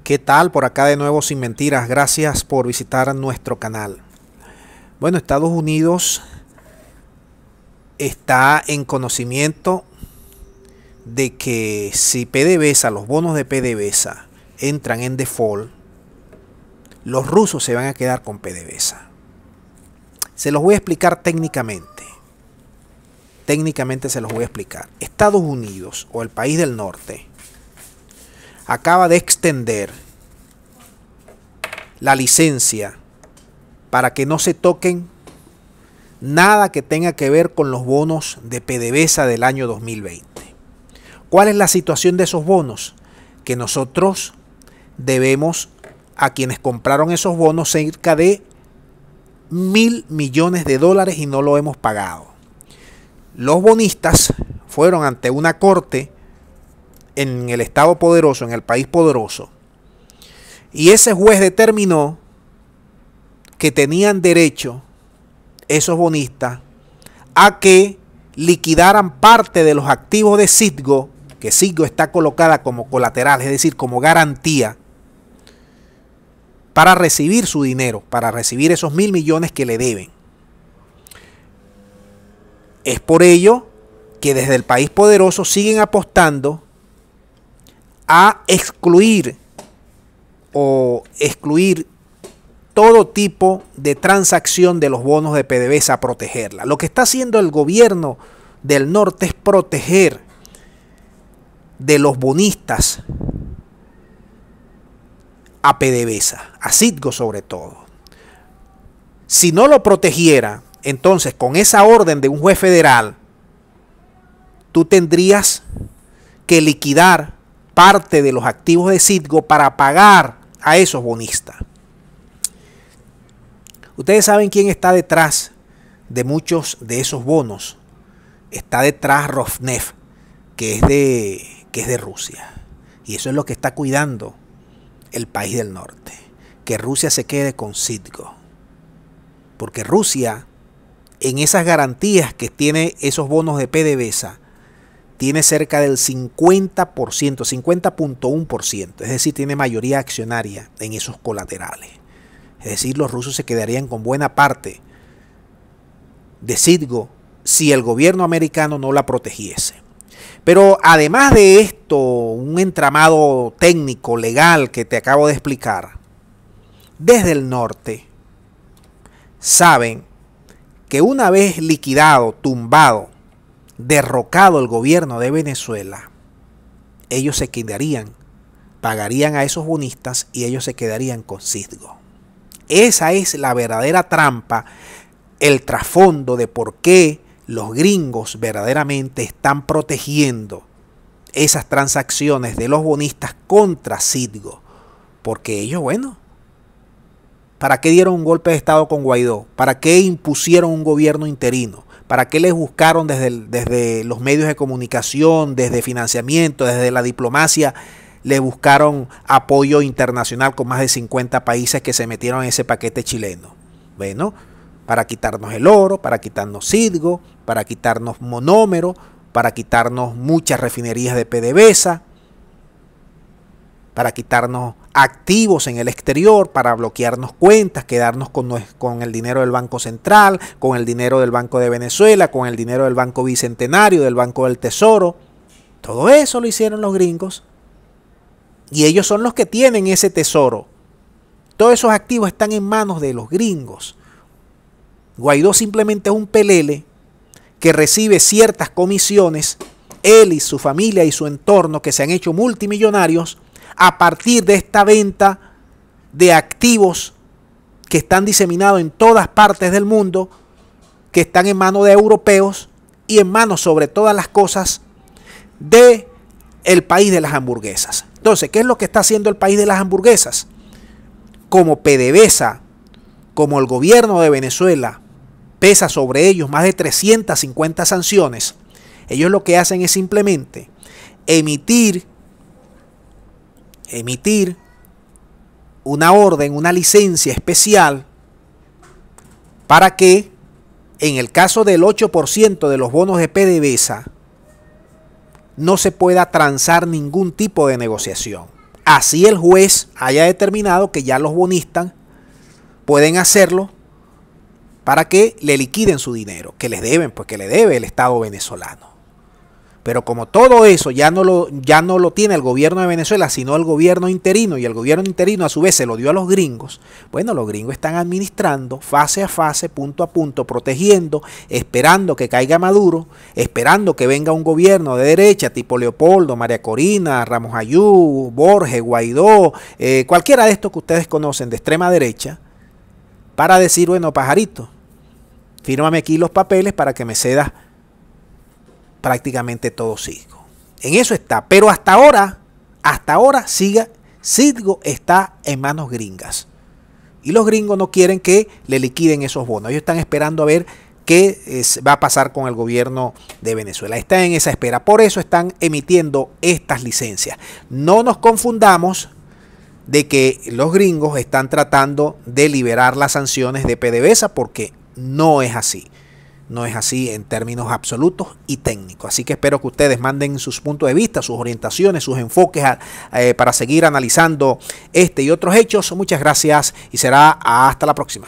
¿Qué tal? Por acá de nuevo Sin Mentiras. Gracias por visitar nuestro canal. Bueno, Estados Unidos está en conocimiento de que si PDVSA, los bonos de PDVSA entran en default, los rusos se van a quedar con PDVSA. Se los voy a explicar técnicamente. Técnicamente se los voy a explicar. Estados Unidos o el país del norte acaba de extender la licencia para que no se toquen nada que tenga que ver con los bonos de PDVSA del año 2020. ¿Cuál es la situación de esos bonos? Que nosotros debemos a quienes compraron esos bonos cerca de $1.000 millones y no lo hemos pagado. Los bonistas fueron ante una corte en el estado poderoso, en el país poderoso, y ese juez determinó que tenían derecho esos bonistas a que liquidaran parte de los activos de Citgo, que Citgo está colocada como colateral, es decir, como garantía, para recibir su dinero, para recibir esos $1.000 millones que le deben. Es por ello que desde el país poderoso siguen apostando a excluir todo tipo de transacción de los bonos de PDVSA, a protegerla. Lo que está haciendo el gobierno del norte es proteger de los bonistas a PDVSA, a Citgo sobre todo. Si no lo protegiera, entonces con esa orden de un juez federal, tú tendrías que liquidar parte de los activos de Citgo para pagar a esos bonistas. Ustedes saben quién está detrás de muchos de esos bonos. Está detrás Rosneft, que es de Rusia. Y eso es lo que está cuidando el país del norte. Que Rusia se quede con Citgo. Porque Rusia, en esas garantías que tiene esos bonos de PDVSA, tiene cerca del 50%, 50.1%. Es decir, tiene mayoría accionaria en esos colaterales. Es decir, los rusos se quedarían con buena parte de Citgo si el gobierno americano no la protegiese. Pero además de esto, un entramado técnico, legal que te acabo de explicar, desde el norte saben que una vez liquidado, tumbado, derrocado el gobierno de Venezuela, ellos se quedarían, pagarían a esos bonistas y ellos se quedarían con Citgo. Esa es la verdadera trampa, el trasfondo de por qué los gringos verdaderamente están protegiendo esas transacciones de los bonistas contra Citgo. Porque ellos, bueno, ¿para qué dieron un golpe de estado con Guaidó? ¿Para qué impusieron un gobierno interino? ¿Para qué les buscaron desde los medios de comunicación, desde financiamiento, desde la diplomacia? Le buscaron apoyo internacional con más de 50 países que se metieron en ese paquete chileno. Bueno, para quitarnos el oro, para quitarnos Citgo, para quitarnos monómero, para quitarnos muchas refinerías de PDVSA, para quitarnos activos en el exterior, para bloquearnos cuentas, quedarnos con el dinero del Banco Central, con el dinero del Banco de Venezuela, con el dinero del Banco Bicentenario, del Banco del Tesoro. Todo eso lo hicieron los gringos. Y ellos son los que tienen ese tesoro. Todos esos activos están en manos de los gringos. Guaidó simplemente es un pelele que recibe ciertas comisiones, él y su familia y su entorno, que se han hecho multimillonarios a partir de esta venta de activos que están diseminados en todas partes del mundo, que están en manos de europeos y en manos, sobre todas las cosas, de el país de las hamburguesas. Entonces, ¿qué es lo que está haciendo el país de las hamburguesas? Como PDVSA, como el gobierno de Venezuela pesa sobre ellos más de 350 sanciones, ellos lo que hacen es simplemente emitir una orden, una licencia especial para que en el caso del 8% de los bonos de PDVSA no se pueda transar ningún tipo de negociación. así el juez haya determinado que ya los bonistas pueden hacerlo para que le liquiden su dinero, que les deben, pues que le debe el Estado venezolano. Pero como todo eso ya no lo tiene el gobierno de Venezuela, sino el gobierno interino, y el gobierno interino a su vez se lo dio a los gringos, bueno, los gringos están administrando fase a fase, punto a punto, protegiendo, esperando que caiga Maduro, esperando que venga un gobierno de derecha, tipo Leopoldo, María Corina, Ramos Ayú, Borges, Guaidó, cualquiera de estos que ustedes conocen de extrema derecha, para decir, bueno, pajarito, fírmame aquí los papeles para que me cedas prácticamente todo Citgo. En eso está, pero hasta ahora Citgo está en manos gringas. Y los gringos no quieren que le liquiden esos bonos. Ellos están esperando a ver qué va a pasar con el gobierno de Venezuela. Están en esa espera. Por eso están emitiendo estas licencias. No nos confundamos de que los gringos están tratando de liberar las sanciones de PDVSA, porque no es así. No es así en términos absolutos y técnicos. Así que espero que ustedes manden sus puntos de vista, sus orientaciones, sus enfoques para seguir analizando este y otros hechos. Muchas gracias y será hasta la próxima.